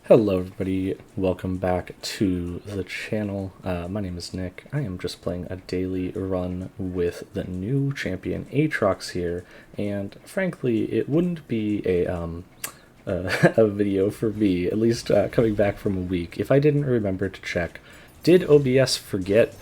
Hello everybody, welcome back to the channel. My name is Nick. I am just playing a daily run with the new champion Aatrox here, and frankly it wouldn't be a video for me, at least coming back from a week, if I didn't remember to check, did OBS forget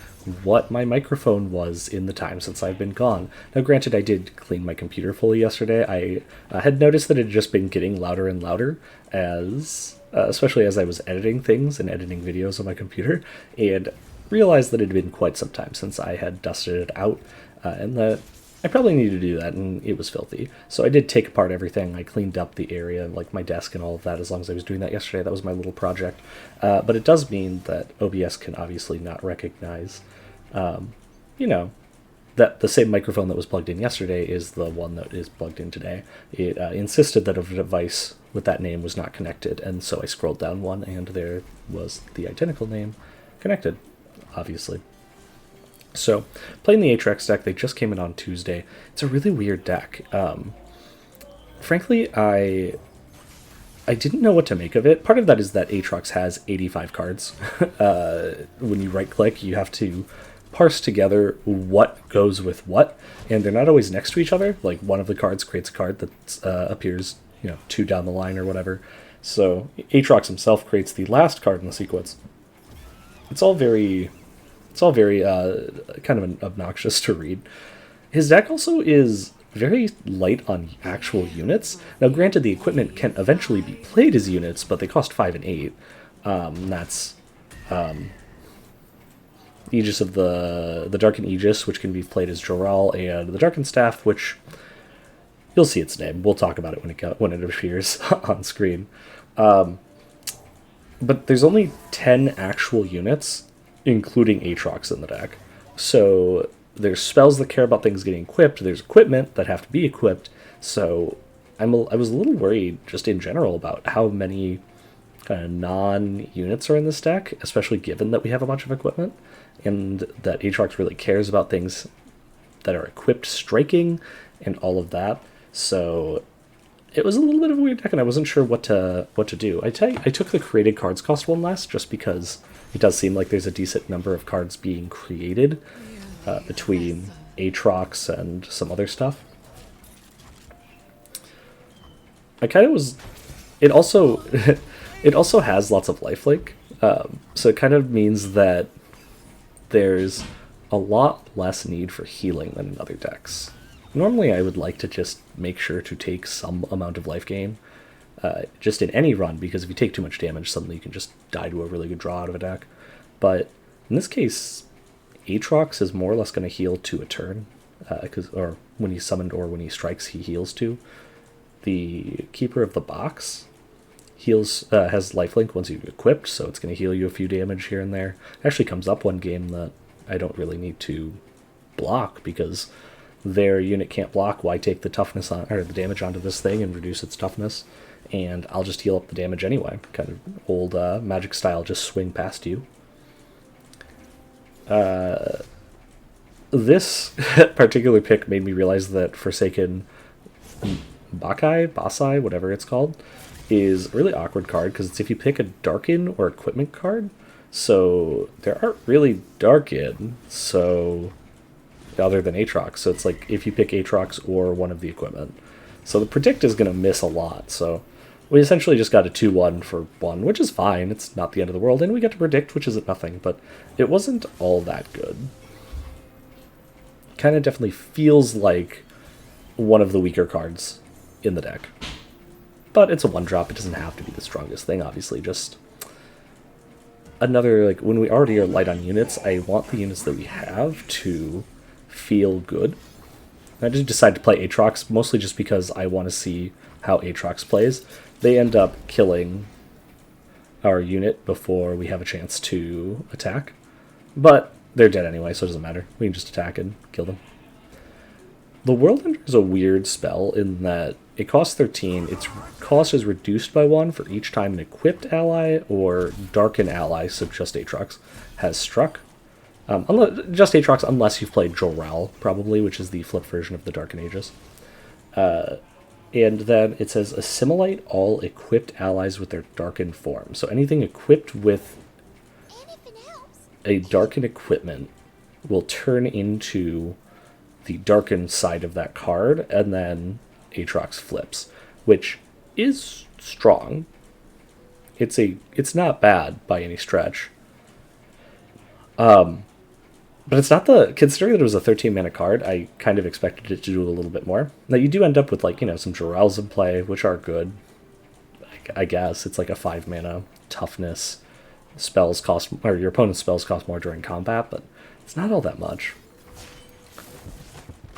what my microphone was in the time since I've been gone. Now granted, I did clean my computer fully yesterday. I had noticed that it had just been getting louder and louder as especially as I was editing things and editing videos on my computer, and realized that it had been quite some time since I had dusted it out, and that I probably needed to do that, and it was filthy. So I did take apart everything. I cleaned up the area, like my desk and all of that, as long as I was doing that yesterday. That was my little project. But it does mean that OBS can obviously not recognize, you know, that the same microphone that was plugged in yesterday is the one that is plugged in today. It insisted that a device with that name was not connected, and so I scrolled down one, and there was the identical name connected, obviously. So, playing the Aatrox deck, they just came in on Tuesday. It's a really weird deck. Frankly, I didn't know what to make of it. Part of that is that Aatrox has 85 cards. When you right-click, you have to parse together what goes with what, and they're not always next to each other. Like, one of the cards creates a card that appears, two down the line or whatever. So Aatrox himself creates the last card in the sequence. It's all very kind of obnoxious to read. His deck also is very light on actual units. Now, granted, the equipment can eventually be played as units, but they cost 5 and 8. That's Aegis of the Darkened Aegis, which can be played as Joral, and the Darkened Staff, which you'll see its name. We'll talk about it when it appears on screen. But there's only 10 actual units, including Aatrox in the deck. So there's spells that care about things getting equipped. There's equipment that have to be equipped. So I was a little worried, just in general, about how many kind of non-units are in this deck, especially given that we have a bunch of equipment, and that Aatrox really cares about things that are equipped striking and all of that. So it was a little bit of a weird deck, and I wasn't sure what to do. I took the created cards cost one last, just because it does seem like there's a decent number of cards being created between Aatrox and some other stuff. I kind of was... It also it also has lots of lifelink, so it kind of means that there's a lot less need for healing than in other decks. Normally I would like to just make sure to take some amount of life gain, just in any run, because if you take too much damage, suddenly you can just die to a really good draw out of a deck. But in this case, Aatrox is more or less going to heal to a turn, or when he's summoned or when he strikes, he heals to. The Keeper of the Box has lifelink once you've equipped, so it's going to heal you a few damage here and there. It actually comes up one game that I don't really need to block, because their unit can't block. Why take the toughness on, or the damage onto this thing and reduce its toughness? And I'll just heal up the damage anyway. Kind of old magic style, just swing past you. This particular pick made me realize that Forsaken Basai, whatever it's called, is a really awkward card, because it's if you pick a Darken or Equipment card. So there aren't really Darken, so other than Aatrox. So it's like if you pick Aatrox or one of the equipment. So the predict is going to miss a lot. So we essentially just got a 2-1 for 1, which is fine. It's not the end of the world. And we get to predict, which isn't nothing. But it wasn't all that good. Kind of definitely feels like one of the weaker cards in the deck. But it's a 1-drop. It doesn't have to be the strongest thing, obviously. Just another, like, when we already are light on units, I want the units that we have to feel good. I just decided to play Aatrox mostly just because I want to see how Aatrox plays. They end up killing our unit before we have a chance to attack, but they're dead anyway, so it doesn't matter. We can just attack and kill them. The World Ender is a weird spell in that it costs 13. Its cost is reduced by 1 for each time an equipped ally or darkened ally, so just Aatrox, has struck. Just Aatrox, unless you've played Joral, probably, which is the flip version of the Darkened Aegis. And then it says assimilate all equipped allies with their darkened form. So anything equipped with a darkened equipment will turn into the darkened side of that card, and then Aatrox flips, which is strong. It's not bad by any stretch. But it's not considering that it was a 13 mana card, I kind of expected it to do a little bit more. Now you do end up with, like, you know, some Jorels in play, which are good. I guess it's like a 5 mana toughness. Spells cost, or your opponent's spells cost more during combat, but it's not all that much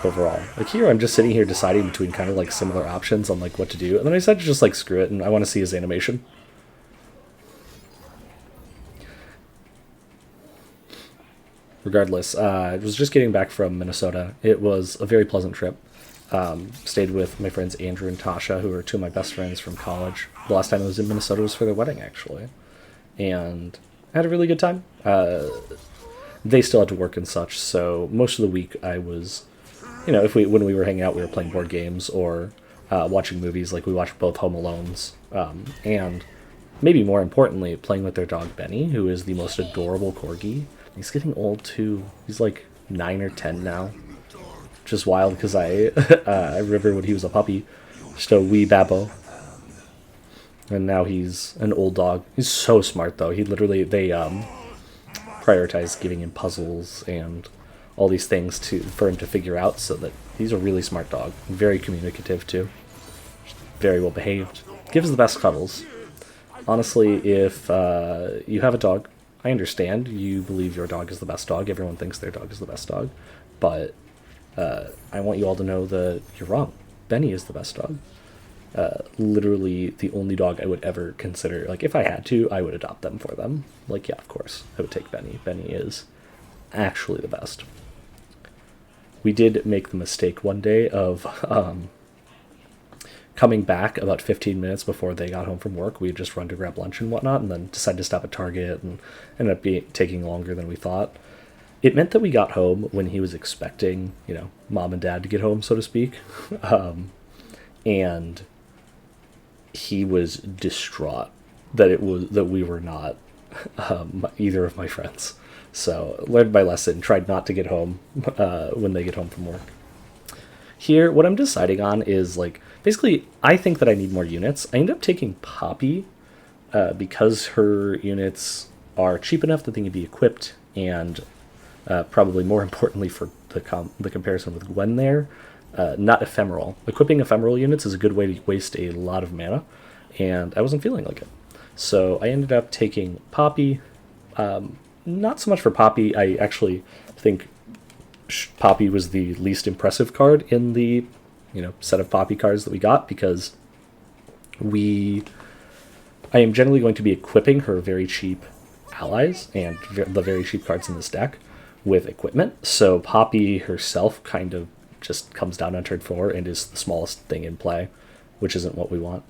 overall. Like here, I'm just sitting here deciding between kind of like similar options on like what to do, and then I decided to just like screw it, and I want to see his animation. Regardless, I was just getting back from Minnesota. It was a very pleasant trip. Stayed with my friends Andrew and Tasha, who are two of my best friends from college. The last time I was in Minnesota was for their wedding, actually. And I had a really good time. They still had to work and such, so most of the week I was, you know, when we were hanging out, we were playing board games or watching movies. Like we watched both Home Alones, and maybe more importantly, playing with their dog Benny, who is the most adorable corgi. He's getting old too. He's like 9 or 10 now. Just wild because I I remember when he was a puppy, just a wee babbo. And now he's an old dog. He's so smart though. They prioritize giving him puzzles and all these things for him to figure out, so that he's a really smart dog. Very communicative too. Very well behaved. Gives the best cuddles. Honestly, if you have a dog, I understand you believe your dog is the best dog. Everyone thinks their dog is the best dog. But I want you all to know that you're wrong. Benny is the best dog. Literally the only dog I would ever consider. Like, if I had to, I would adopt them for them. Like, yeah, of course, I would take Benny. Benny is actually the best. We did make the mistake one day of coming back about 15 minutes before they got home from work. We had just run to grab lunch and whatnot, and then decided to stop at Target, and ended up taking longer than we thought. It meant that we got home when he was expecting, you know, mom and dad to get home, so to speak. And he was distraught that we were not either of my friends. So learned my lesson, tried not to get home when they get home from work. Here, what I'm deciding on is, like, basically, I think that I need more units. I end up taking Poppy because her units are cheap enough that they can be equipped, and probably more importantly for the comparison with Gwen there, not ephemeral. Equipping ephemeral units is a good way to waste a lot of mana, and I wasn't feeling like it. So I ended up taking Poppy. Not so much for Poppy. I actually think Poppy was the least impressive card in the, you know, set of Poppy cards that we got, because I am generally going to be equipping her very cheap allies and the very cheap cards in this deck with equipment. So Poppy herself kind of just comes down on turn 4 and is the smallest thing in play, which isn't what we want.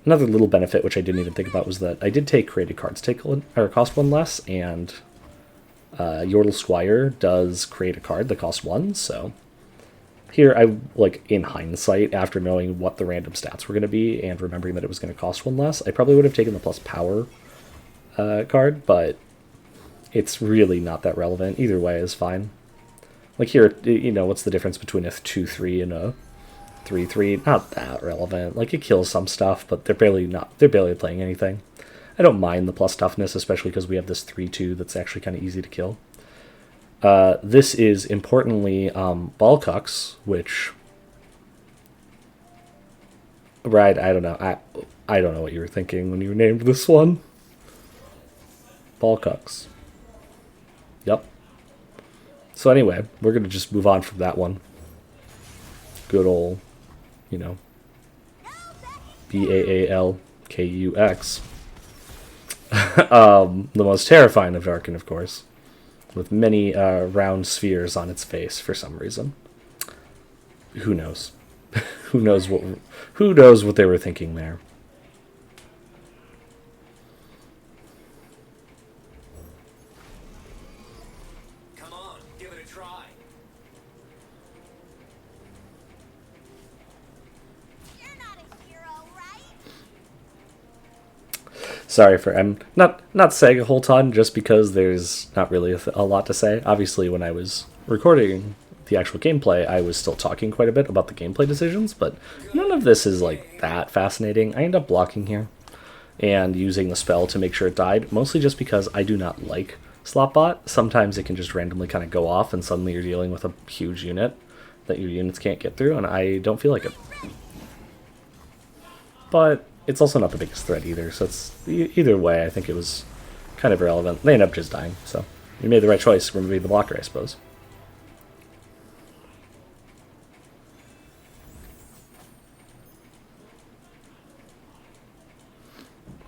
Another little benefit, which I didn't even think about, was that I did take created cards cost 1 less, and Yordle Squire does create a card that costs 1, so here I, like, in hindsight, after knowing what the random stats were going to be and remembering that it was going to cost 1 less, I probably would have taken the plus power card, but it's really not that relevant. Either way is fine. Like here, you know, what's the difference between a 2/3 and a 3/3? Not that relevant. Like, it kills some stuff, but they're barely playing anything. I don't mind the plus toughness, especially because we have this 3/2 that's actually kind of easy to kill. This is importantly Balcucks, which, right? I don't know. I don't know what you were thinking when you named this one. Balcucks. Yep. So anyway, we're gonna just move on from that one. Good old, you know, Baalkux. The most terrifying of Darkin, of course, with many round spheres on its face for some reason. Who knows? Who knows what they were thinking there? Come on, give it a try. Sorry for I'm not saying a whole ton just because there's not really a lot to say. Obviously, when I was recording the actual gameplay, I was still talking quite a bit about the gameplay decisions, but none of this is like that fascinating. I end up blocking here and using the spell to make sure it died, mostly just because I do not like Slopbot. Sometimes it can just randomly kind of go off and suddenly you're dealing with a huge unit that your units can't get through, and I don't feel like it. But it's also not the biggest threat either, so it's either way, I think it was kind of irrelevant. They end up just dying, so you made the right choice removing the blocker, I suppose.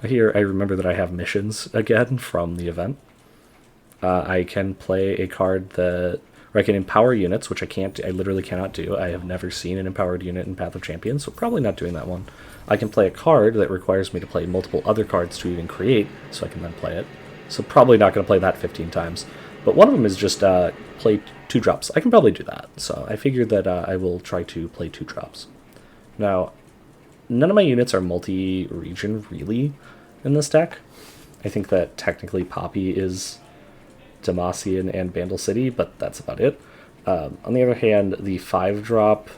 Here, I remember that I have missions again from the event. I can play a card that, or I can empower units, which I can't. I literally cannot do. I have never seen an empowered unit in Path of Champions, so probably not doing that one. I can play a card that requires me to play multiple other cards to even create, so I can then play it. So probably not going to play that 15 times. But one of them is just play 2 drops. I can probably do that, so I figured that I will try to play 2 drops. Now, none of my units are multi-region, really, in this deck. I think that technically Poppy is Demacian and Bandle City, but that's about it. On the other hand, the 5-drop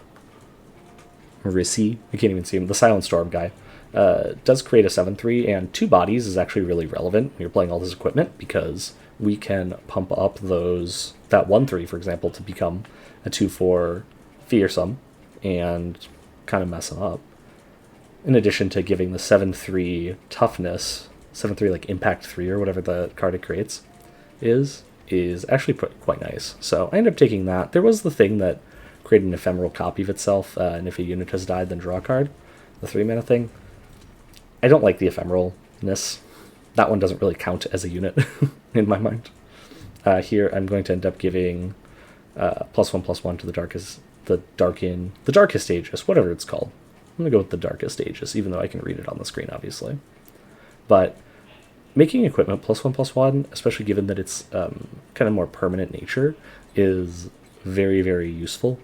Rissi, I can't even see him, the Silent Storm guy, does create a 7/3, and 2 bodies is actually really relevant when you're playing all this equipment, because we can pump up that 1/3, for example, to become a 2/4 Fearsome and kind of mess them up. In addition to giving the 7/3 toughness, 7/3 like impact 3 or whatever the card it creates is actually quite nice. So I ended up taking that. There was the thing that created an ephemeral copy of itself, and if a unit has died, then draw a card. The 3-mana thing. I don't like the ephemeralness. That one doesn't really count as a unit in my mind. Here I'm going to end up giving +1/+1 to the Darkest Aegis, whatever it's called. I'm going to go with the Darkest Aegis, even though I can read it on the screen, obviously. But making equipment +1/+1, especially given that it's kind of more permanent nature, is very, very useful.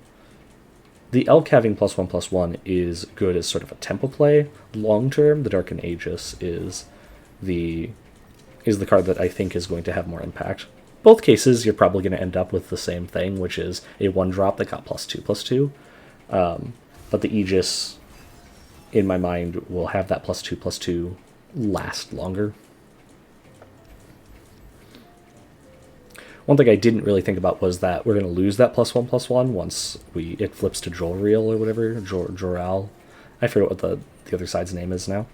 The Elk having +1/+1 is good as sort of a tempo play. Long term, the Darkened Aegis is the card that I think is going to have more impact. Both cases, you're probably going to end up with the same thing, which is a 1-drop that got +2/+2. But the Aegis, in my mind, will have that +2/+2 last longer. One thing I didn't really think about was that we're going to lose that +1/+1 once it flips to Jorreal or whatever, Joral. I forget what the other side's name is now.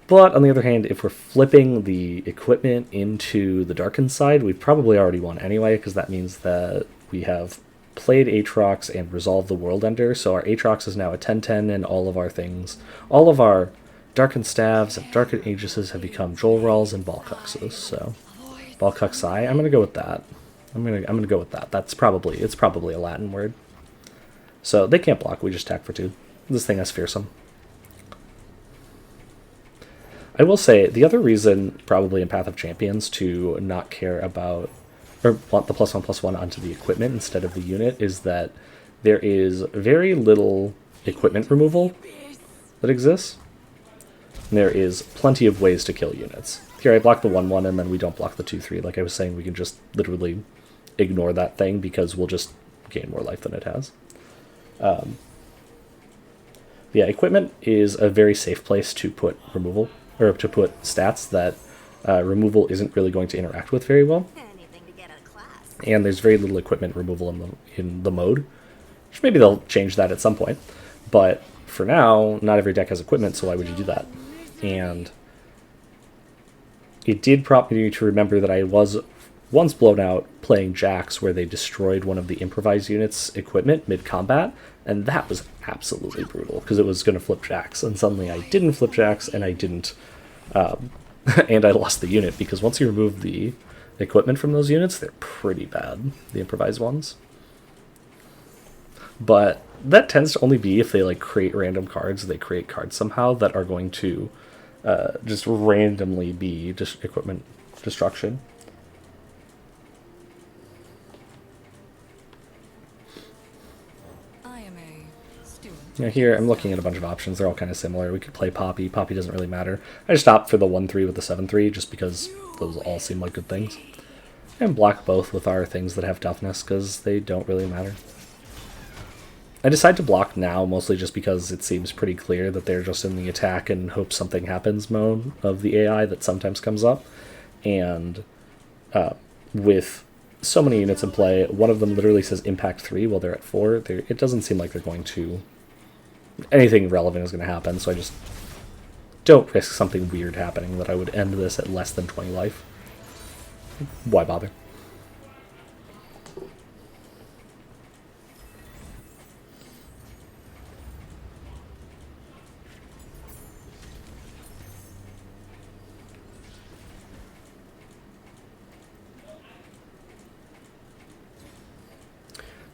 But on the other hand, if we're flipping the equipment into the Darkened side, we've probably already won anyway, because that means that we have played Aatrox and resolved the World Ender, so our Aatrox is now a 10/10, and all of our things, all of our Darkened Staves and Darkened Aegises have become Jolrals and Balcuxes, so Balcuxi, I'm gonna go with that. I'm gonna go with that. It's probably a Latin word. So they can't block, we just attack for 2. This thing has Fearsome. I will say, the other reason, probably in Path of Champions, to not care about, or want the +1/+1 onto the equipment instead of the unit, is that there is very little equipment removal that exists. There is plenty of ways to kill units. Here I block the 1/1 and then we don't block the 2/3. Like I was saying, we can just literally ignore that thing because we'll just gain more life than it has. Yeah, equipment is a very safe place to put removal, or to put stats that removal isn't really going to interact with very well. And there's very little equipment removal in the mode, which maybe they'll change that at some point. But for now, not every deck has equipment, so why would you do that? And it did prompt me to remember that I was once blown out playing Jax, where they destroyed one of the improvised units' equipment mid-combat, and that was absolutely brutal, because it was going to flip Jax, and suddenly I didn't flip Jax, and I didn't, and I lost the unit, because once you remove the equipment from those units, they're pretty bad, the improvised ones. But that tends to only be if they like create random cards. They create cards somehow that are going to just randomly be just equipment destruction. Now here, I'm looking at a bunch of options. They're all kind of similar. We could play Poppy. Poppy doesn't really matter. I just opt for the 1-3 with the 7-3 just because those all seem like good things. And block both with our things that have toughness because they don't really matter. I decide to block now mostly just because it seems pretty clear that they're just in the attack and hope something happens mode of the AI that sometimes comes up. And with so many units in play, one of them literally says impact 3 while they're at 4. It doesn't seem like they're going to... anything relevant is going to happen, so I just don't risk something weird happening that I would end this at less than 20 life. Why bother?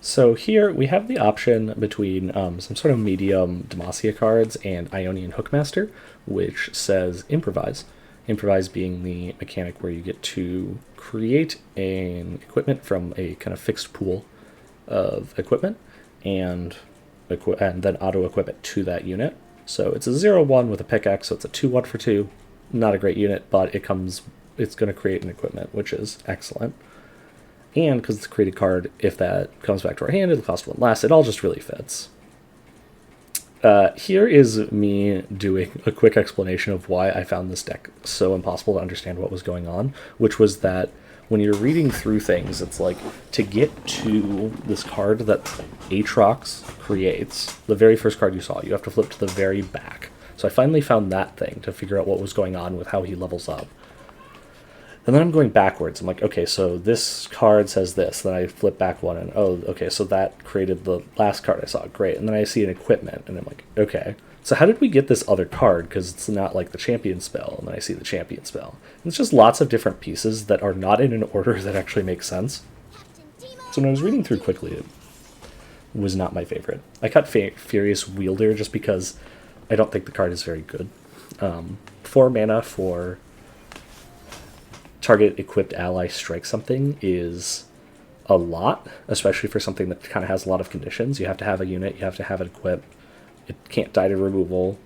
So here we have the option between some sort of medium Demacia cards and Ionian Hookmaster, which says Improvise. Improvise being the mechanic where you get to create an equipment from a kind of fixed pool of equipment and then auto-equip it to that unit. So it's a 0-1 with a pickaxe, so it's a 2-1 for 2. Not a great unit, but it's going to create an equipment, which is excellent. And because it's a created card, if that comes back to our hand, it'll cost 1 less. It all just really fits. Here is me doing a quick explanation of why I found this deck so impossible to understand what was going on, which was that when you're reading through things, it's like, to get to this card that Aatrox creates, the very first card you saw, you have to flip to the very back. So I finally found that thing to figure out what was going on with how he levels up. And then I'm going backwards. I'm like, okay, so this card says this. Then I flip back one, and oh, okay, so that created the last card I saw. Great. And then I see an equipment, and I'm like, okay, so how did we get this other card? Because it's not like the champion spell. And then I see the champion spell. And it's just lots of different pieces that are not in an order that actually makes sense. So when I was reading through quickly, it was not my favorite. I cut Furious Wielder just because I don't think the card is very good. 4 mana for... target equipped ally strike something is a lot, especially for something that kind of has a lot of conditions. You have to have a unit, you have to have it equipped, it can't die to removal.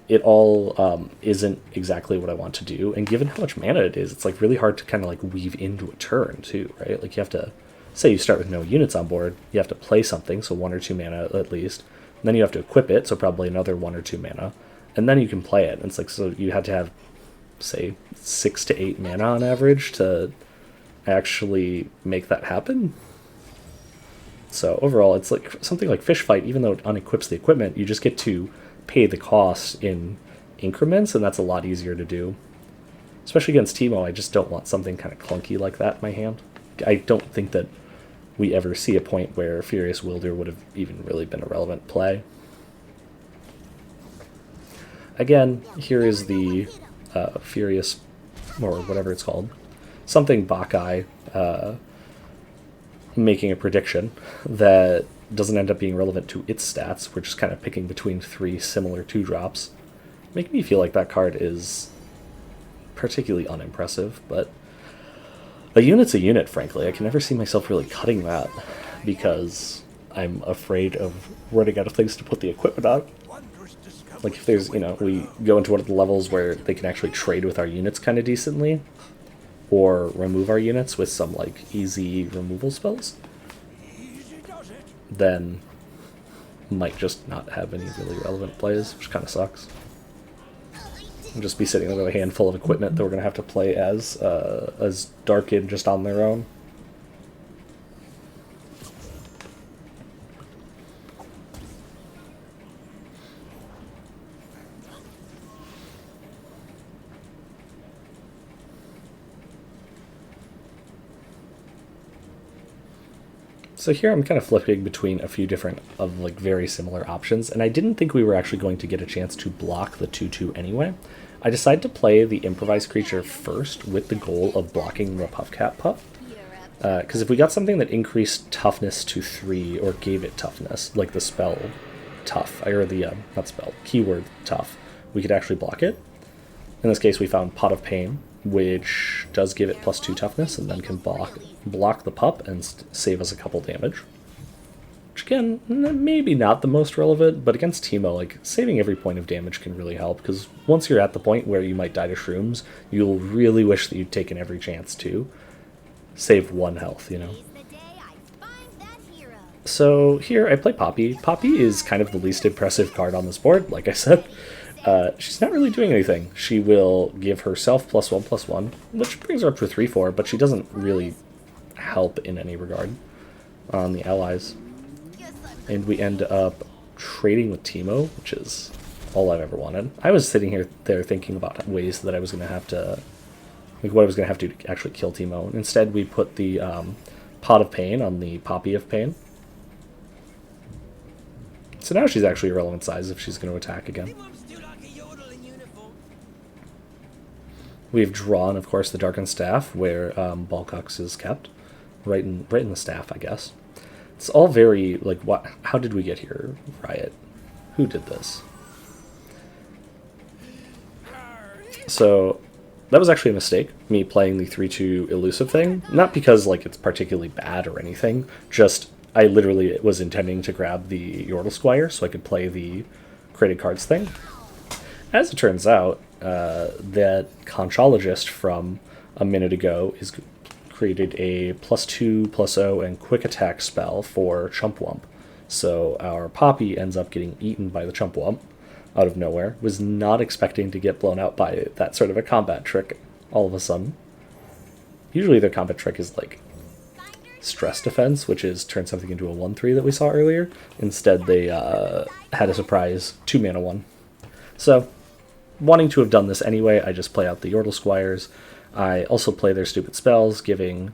It all isn't exactly what I want to do, and given how much mana it is, it's like really hard to kind of like weave into a turn too, right? Like you have to, say you start with no units on board, you have to play something, so 1 or 2 mana at least, and then you have to equip it, so probably another 1 or 2 mana, and then you can play it. And it's like, so you had to have, say, 6 to 8 mana on average to actually make that happen. So overall, it's like something like Fish Fight, even though it unequips the equipment, you just get to pay the cost in increments, and that's a lot easier to do. Especially against Teemo, I just don't want something kind of clunky like that in my hand. I don't think that we ever see a point where Furious Wielder would have even really been a relevant play. Again, here is the Furious, or whatever it's called, something Bacchae, making a prediction that doesn't end up being relevant to its stats. We're just kind of picking between 3 similar 2-drops. Making me feel like that card is particularly unimpressive, but a unit's a unit, frankly. I can never see myself really cutting that because I'm afraid of running out of things to put the equipment on. Like if there's, we go into one of the levels where they can actually trade with our units kind of decently, or remove our units with some like easy removal spells, then might just not have any really relevant plays, which kind of sucks. And just be sitting there with a handful of equipment that we're going to have to play as Darkin just on their own. So here I'm kind of flipping between a few different very similar options, and I didn't think we were actually going to get a chance to block the 2/2 anyway. I decided to play the improvised creature first with the goal of blocking the Puffcat Puff. Because if we got something that increased toughness to 3 or gave it toughness, like the spell tough, or the, not spell, keyword tough, we could actually block it. In this case we found Pot of Pain, which does give it +2 toughness and then can block the pup and save us a couple damage. Which again, maybe not the most relevant, but against Teemo, like, saving every point of damage can really help, because once you're at the point where you might die to shrooms, you'll really wish that you'd taken every chance to save 1 health, you know? So here I play Poppy. Poppy is kind of the least impressive card on this board, like I said. She's not really doing anything. She will give herself +1/+1, which brings her up for 3/4, but she doesn't really help in any regard on the allies. And we end up trading with Teemo, which is all I've ever wanted. I was sitting there thinking about ways that I was going to have to, like what I was going to have to do to actually kill Teemo. Instead, we put the Pot of Pain on the Poppy of Pain. So now she's actually a relevant size if she's going to attack again. We've drawn, of course, the Darkened Staff, where Balkux is kept, right in the staff, I guess. It's all very, like, what? How did we get here, Riot? Who did this? So, that was actually a mistake, me playing the 3/2 elusive thing. Not because, like, it's particularly bad or anything, just I literally was intending to grab the Yordle Squire so I could play the created cards thing. As it turns out, that Conchologist from a minute ago is created a +2/+0 and quick attack spell for Chumpwump. So our Poppy ends up getting eaten by the Chumpwump out of nowhere. Was not expecting to get blown out by that sort of a combat trick all of a sudden. Usually their combat trick is like stress defense, which is turn something into a 1/3 that we saw earlier. Instead they had a surprise 2-mana 1. So wanting to have done this anyway, I just play out the Yordle Squires. I also play their stupid spells, giving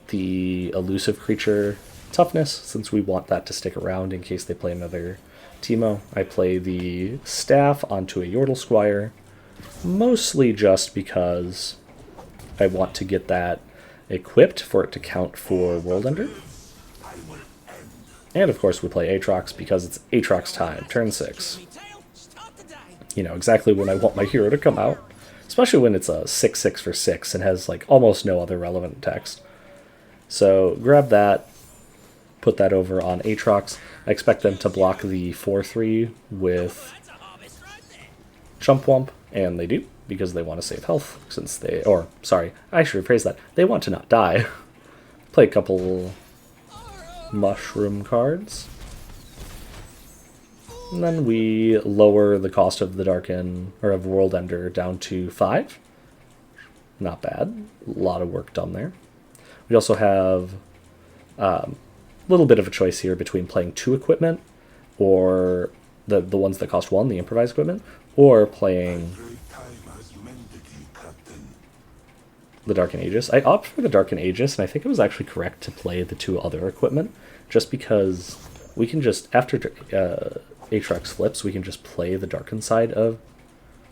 the elusive creature toughness, since we want that to stick around in case they play another Teemo. I play the staff onto a Yordle Squire, mostly just because I want to get that equipped for it to count for World Ender. And of course we play Aatrox because it's Aatrox time, turn 6. You know, exactly when I want my hero to come out. Especially when it's a 6/6 for 6 and has like almost no other relevant text. So grab that, put that over on Aatrox. I expect them to block the 4/3 with Chumpwump, and they do, because they want to save health, since they, or sorry, I should rephrase that, they want to not die. Play a couple mushroom cards. And then we lower the cost of the Darken, or of World Ender, down to 5. Not bad. A lot of work done there. We also have a little bit of a choice here between playing 2 equipment, or the ones that cost 1, the improvised equipment, or playing the Darken Aegis. I opt for the Darken Aegis, and I think it was actually correct to play the 2 other equipment, just because we can just, after Aatrox flips, we can just play the Darken side of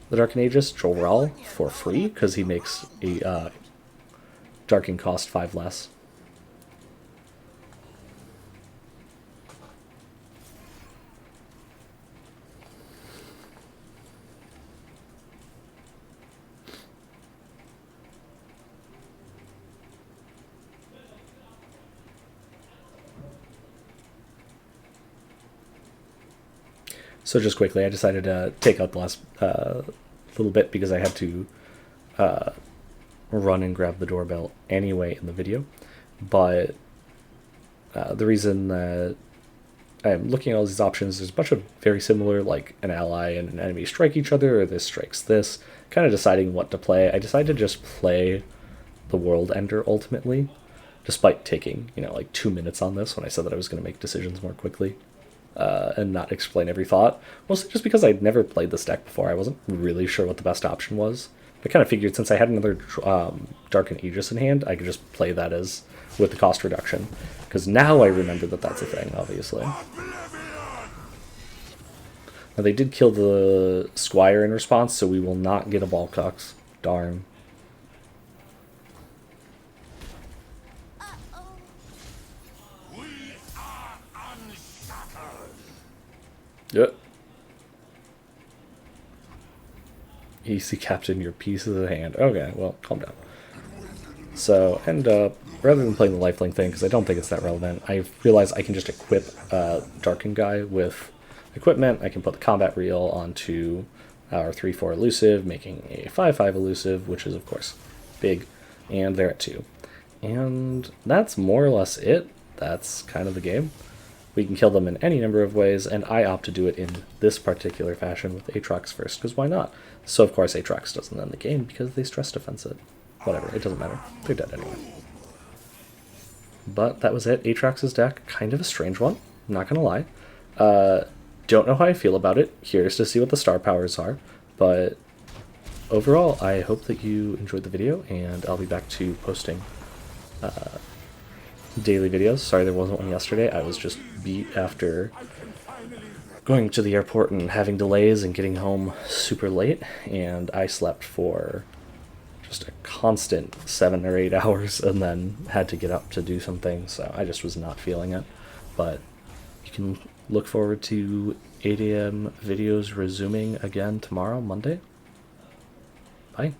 the Darken Aegis, Jolral, for free, because he makes a Darken cost 5 less. So just quickly, I decided to take out the last little bit because I had to run and grab the doorbell anyway in the video. But the reason that I'm looking at all these options, there's a bunch of very similar, like an ally and an enemy strike each other, or this strikes this, kind of deciding what to play. I decided to just play the World Ender ultimately, despite taking, you know, like 2 minutes on this when I said that I was going to make decisions more quickly. And not explain every thought, mostly just because I'd never played this deck before. I wasn't really sure what the best option was. I kind of figured since I had another Darken Aegis in hand, I could just play that as with the cost reduction, because now I remember that that's a thing, obviously. Now they did kill the Squire in response, so we will not get a Balkux. Darn. Yep. Easy, Captain, your piece of the hand. Okay, well, calm down. So, and rather than playing the lifelink thing, because I don't think it's that relevant, I realized I can just equip Darken Guy with equipment. I can put the combat reel onto our 3-4 elusive, making a 5-5 elusive, which is, of course, big, and they're at 2. And that's more or less it. That's kind of the game. We can kill them in any number of ways, and I opt to do it in this particular fashion with Aatrox first, because why not? So, of course, Aatrox doesn't end the game because they stress defense it. Whatever, it doesn't matter. They're dead anyway. But that was it. Aatrox's deck, kind of a strange one, not gonna lie. Don't know how I feel about it. Curious to see what the star powers are, but overall, I hope that you enjoyed the video, and I'll be back to posting daily videos. Sorry there wasn't one yesterday. I was just beat after going to the airport and having delays and getting home super late, and I slept for just a constant 7 or 8 hours and then had to get up to do some things, so I just was not feeling it. But you can look forward to 8 a.m. videos resuming again tomorrow, Monday. Bye.